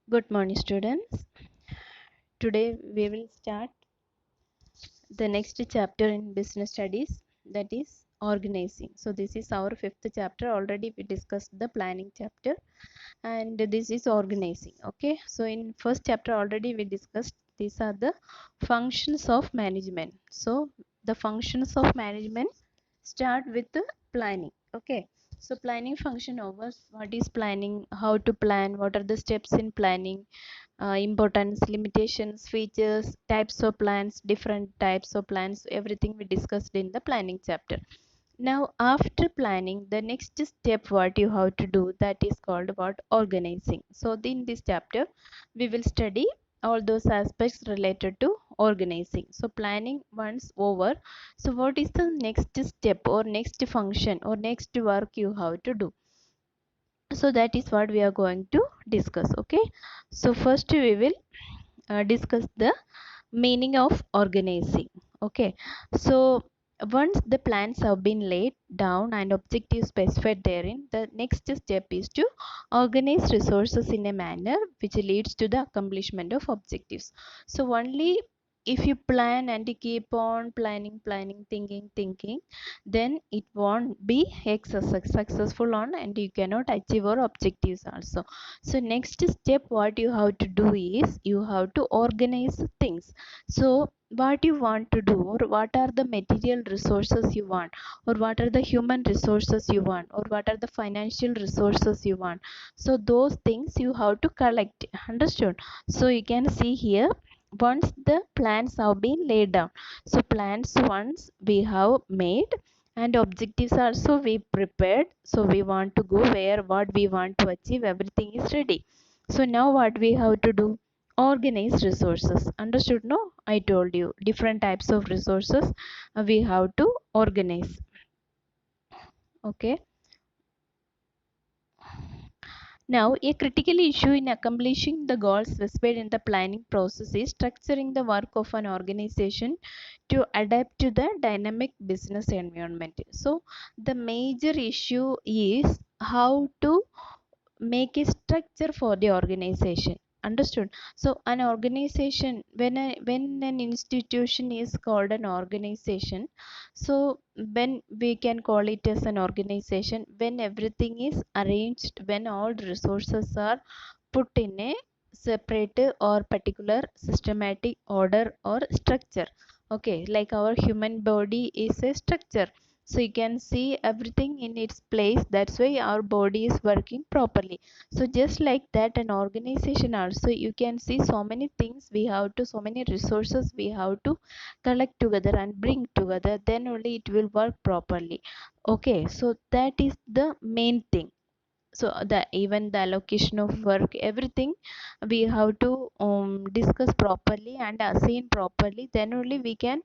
Good morning, students. Today we will start the next chapter in business studies, that is organizing. So, this is our fifth chapter. Already we discussed the planning chapter, and this is organizing. Okay, so in first chapter already we discussed these are the functions of management. So, the functions of management start with the planning. Okay, so planning function over what is planning, how to plan, what are the steps in planning, importance, limitations, features, types of plans, different types of plans, everything we discussed in the planning chapter. Now after planning, the next step what you have to do, that is called what, organizing. So in this chapter we will study all those aspects related to organizing. So planning once over, so what is the next step or next function or next work you have to do? So that is what we are going to discuss. Okay, so first we will discuss the meaning of organizing. Okay, so once the plans have been laid down and objectives specified therein, the next step is to organize resources in a manner which leads to the accomplishment of objectives. So only if you plan and you keep on planning, thinking, then it won't be successful on, and you cannot achieve your objectives also. So next step what you have to do is you have to organize things. So what you want to do, or what are the material resources you want, or what are the human resources you want, or what are the financial resources you want, so those things you have to collect. Understood? So you can see here, once the plans have been laid down, so plans once we have made, and objectives also we prepared, so we want to go where, what we want to achieve, everything is ready. So now what we have to do, organize resources. Understood? No, I told you different types of resources we have to organize. Okay, now a critical issue in accomplishing the goals specified in the planning process is structuring the work of an organization to adapt to the dynamic business environment. So the major issue is how to make a structure for the organization. Understood? So an organization, when an institution is called an organization, so when we can call it as an organization, when everything is arranged, when all resources are put in a separate or particular systematic order or structure. Okay, like our human body is a structure, so you can see everything in its place, that's why our body is working properly. So just like that, an organization also, you can see so many things we have to, so many resources we have to collect together and bring together, then only it will work properly. Okay, so that is the main thing. So the even the allocation of work, everything we have to discuss properly and assign properly, then only we can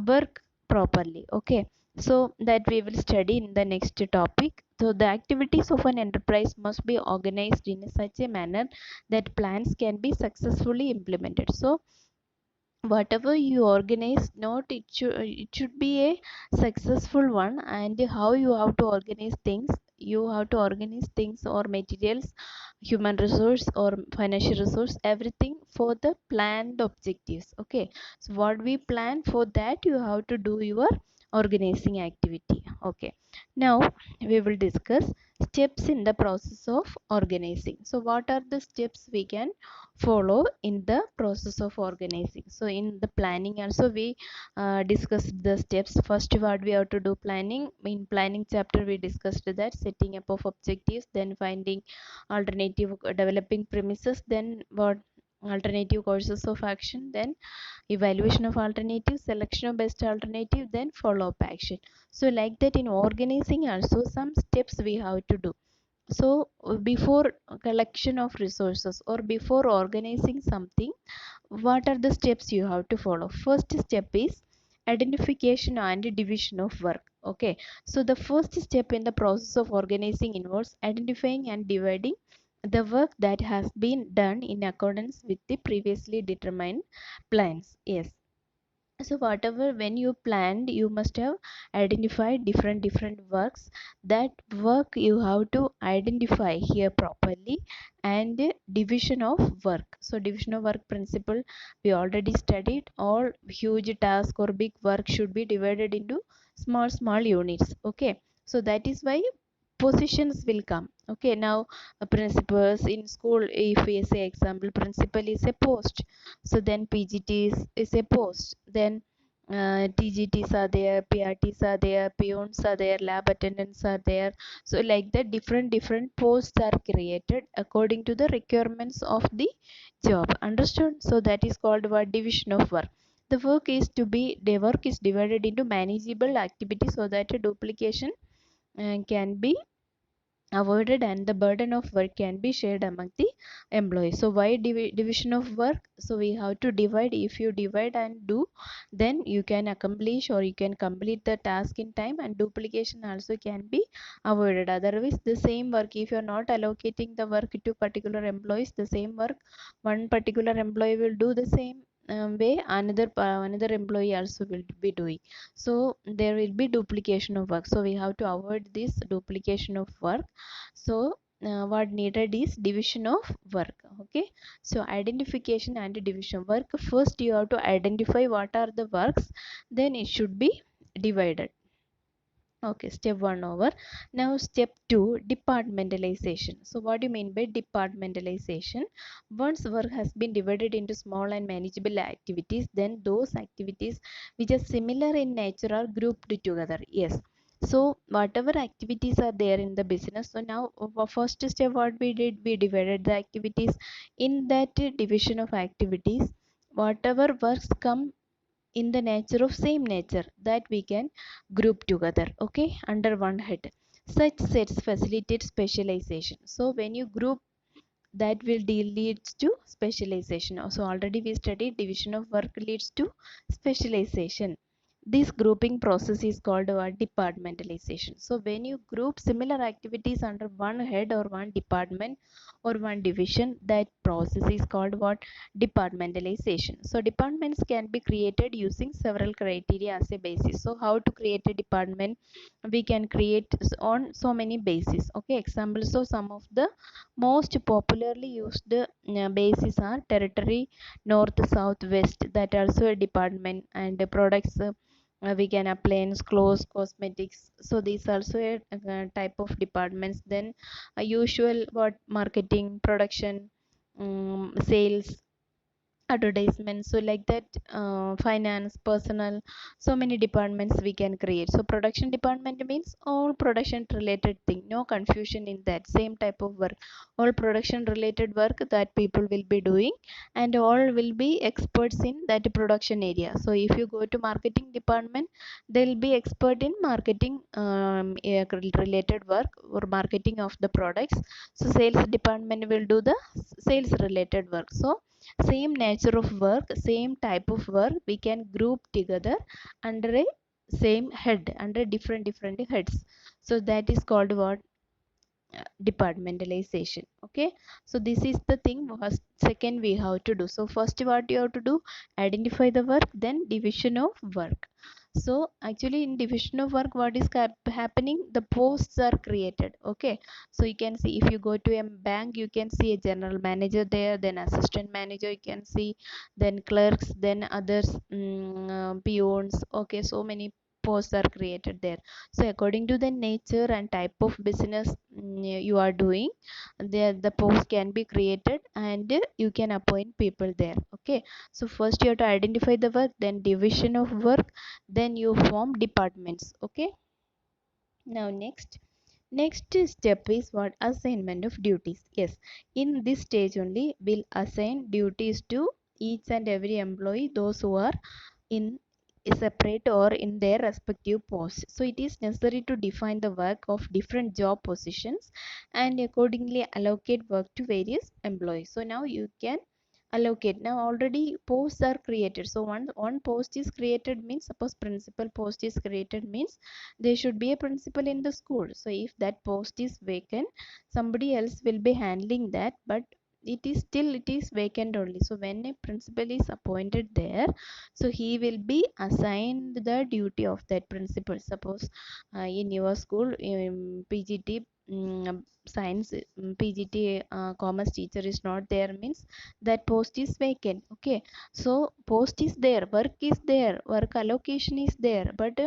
work properly. Okay, so that we will study in the next topic. So the activities of an enterprise must be organized in such a manner that plans can be successfully implemented. So whatever you organize, not it should be a successful one. And how you have to organize things, you have to organize things or materials, human resource or financial resource, everything for the planned objectives. Okay, so what we plan, for that you have to do your organizing activity. Okay, now we will discuss steps in the process of organizing. So what are the steps we can follow in the process of organizing? So in the planning also we discussed the steps. First what we have to do, planning. In planning chapter we discussed that setting up of objectives, then finding alternative, developing premises, then what, alternative courses of action, then evaluation of alternatives, selection of best alternative, then follow up action. So like that, in organizing also some steps we have to do. So before collection of resources or before organizing something, what are the steps you have to follow? First step is identification and division of work. Okay, so the first step in the process of organizing involves identifying and dividing the work that has been done in accordance with the previously determined plans. Yes, So whatever, when you planned, you must have identified different works. That work you have to identify here properly. And division of work, so division of work principle we already studied. All huge task or big work should be divided into small units. Okay, so that is why positions will come. Okay, now principals in school, if we say example, principal is a post, so then is a post, then TGTs are there, PRTs are there, peons are there, lab attendants are there. So like that, different posts are created according to the requirements of the job. Understood? So that is called what? Division of work. The work is divided into manageable activities so that a duplication can be avoided and the burden of work can be shared among the employees. So why division of work? So we have to divide. If you divide and do, then you can accomplish or you can complete the task in time, and duplication also can be avoided. Otherwise, the same work, if you are not allocating the work to particular employees, the same work one particular employee will do the same way, another employee also will be doing. So there will be duplication of work, so we have to avoid this duplication of work. So what needed is division of work. Okay, so identification and division work. First you have to identify what are the works, then it should be divided. Okay, step 1 over. Now step 2, departmentalization. So what do you mean by departmentalization? Once work has been divided into small and manageable activities, then those activities which are similar in nature are grouped together. Yes, so whatever activities are there in the business, so now first step what we did, we divided the activities. In that division of activities, whatever works come in the nature of same nature, that we can group together, okay, under one head. Such sets facilitate specialization. So when you group, that will leads to specialization. Also already we studied division of work leads to specialization. This grouping process is called departmentalization. So when you group similar activities under one head or one department or one division, that process is called what? Departmentalization. So departments can be created using several criteria as a basis. So how to create a department? We can create on so many bases. Okay, examples of some of the most popularly used bases are territory, north, south, west. That also a department. And the products, we can appliance, clothes, cosmetics. So these also a type of departments. Then usual what? Marketing, production, sales, advertisement. So like that, finance, personal, so many departments we can create. So production department means all production related thing, no confusion in that. Same type of work, all production related work that people will be doing, and all will be experts in that production area. So if you go to marketing department, they'll be expert in marketing related work or marketing of the products. So sales department will do the sales related work. So same nature of work, same type of work, we can group together under a same head, under different heads. So that is called what? Departmentalization. Okay, so this is the thing. First, second we have to do. So first what you have to do? Identify the work, then division of work. So actually in division of work, what is happening? The posts are created. Okay, so you can see, if you go to a bank, you can see a general manager there, then assistant manager you can see, then clerks, then others, peons. Okay, so many posts are created there. So according to the nature and type of business you are doing, there the post can be created and you can appoint people there. Okay, so first you have to identify the work, then division of work, then you form departments. Okay, now next step is what? Assignment of duties. Yes, in this stage only we'll assign duties to each and every employee, those who are in separate or in their respective posts. So it is necessary to define the work of different job positions and accordingly allocate work to various employees. So now you can allocate. Now already posts are created. So one post is created means, suppose principal post is created means there should be a principal in the school. So if that post is vacant, somebody else will be handling that. But it is vacant only. So when a principal is appointed there, so he will be assigned the duty of that principal. Suppose in your school, PGT, science, PGT, commerce teacher is not there, means that post is vacant. Okay, so post is there, work is there, work allocation is there, but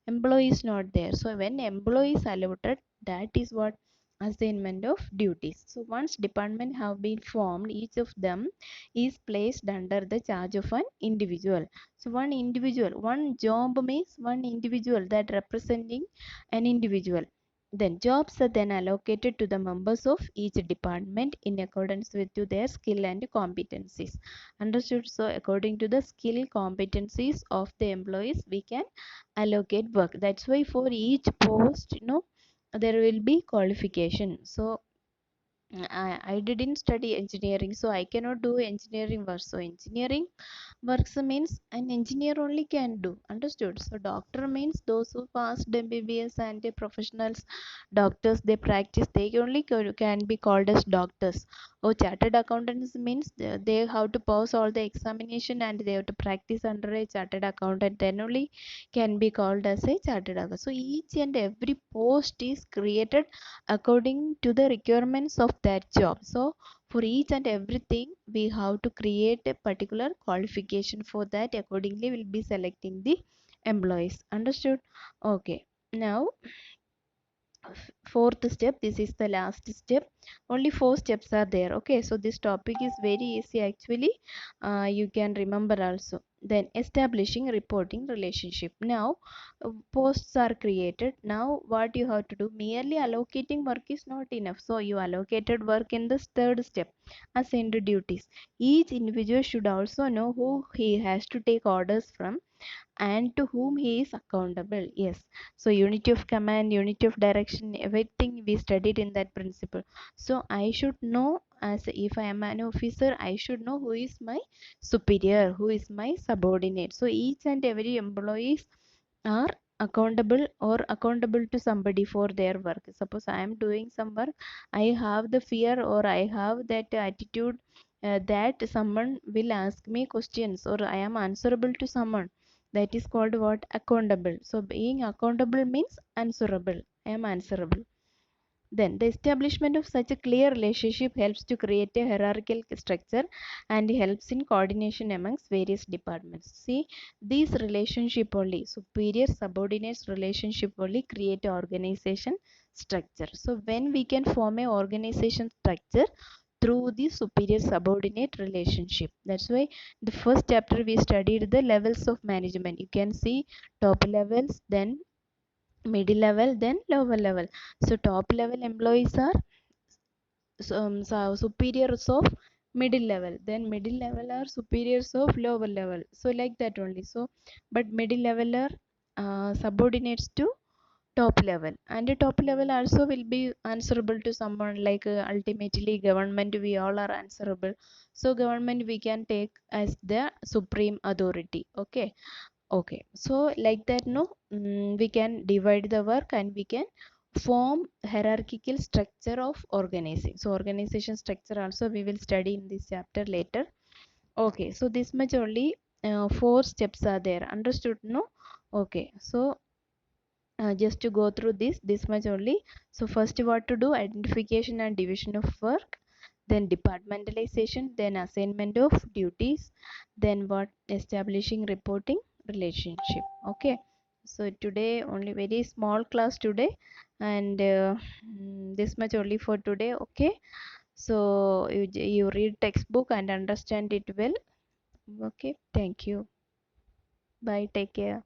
employee is not there. So when employee is allotted, that is what assignment of duties. So once department have been formed, each of them is placed under the charge of an individual. So one individual, one job means one individual that representing an individual. Then jobs are then allocated to the members of each department in accordance with to their skill and competencies. Understood? So according to the skill competencies of the employees, we can allocate work. That's why for each post, there will be qualification. So I didn't study engineering, so I cannot do engineering work. So engineering works means an engineer only can do. Understood? So doctor means those who passed MBBS and the professionals, doctors, they practice, they only can be called as doctors. Or chartered accountants means they have to pass all the examination and they have to practice under a chartered accountant, then only can be called as a chartered accountant. So each and every post is created according to the requirements of that job. So for each and everything we have to create a particular qualification. For that, accordingly we'll be selecting the employees. Understood? Okay, now fourth step, this is the last step. Only 4 steps are there. Okay, so this topic is very easy actually. You can remember also. Then establishing reporting relationship. Now posts are created. Now what you have to do, merely allocating work is not enough. So you allocated work in this third step, assigned duties. Each individual should also know who he has to take orders from and to whom he is accountable. Yes, so unity of command, unity of direction, everything we studied in that principle. So I should know, as if I am an officer, I should know who is my superior, who is my subordinate. So each and every employees are accountable or accountable to somebody for their work. Suppose I am doing some work, I have the fear or I have that attitude that someone will ask me questions or I am answerable to someone. That is called what? Accountable. So being accountable means answerable. I am answerable. Then the establishment of such a clear relationship helps to create a hierarchical structure and helps in coordination amongst various departments. See, these relationship only, superior subordinates relationship only create a organization structure. So when we can form a organization structure through the superior subordinate relationship. That's why the first chapter we studied the levels of management. You can see top levels, then middle level, then lower level. So top level employees are superiors of middle level, then middle level are superiors of lower level. So like that only. So but middle level are subordinates to top level, and the top level also will be answerable to someone, like ultimately government, we all are answerable. So government we can take as the supreme authority. Okay. Okay, so like that, no, we can divide the work and we can form hierarchical structure of organizing. So organization structure also we will study in this chapter later. Okay, so this much only, 4 steps are there. Understood, no? Okay, so just to go through this much only. So first, what to do? Identification and division of work, then departmentalization, then assignment of duties, then what? Establishing reporting relationship. Okay, so today only very small class today, and this much only for today. Okay, so you read textbook and understand it well. Okay, thank you. Bye, take care.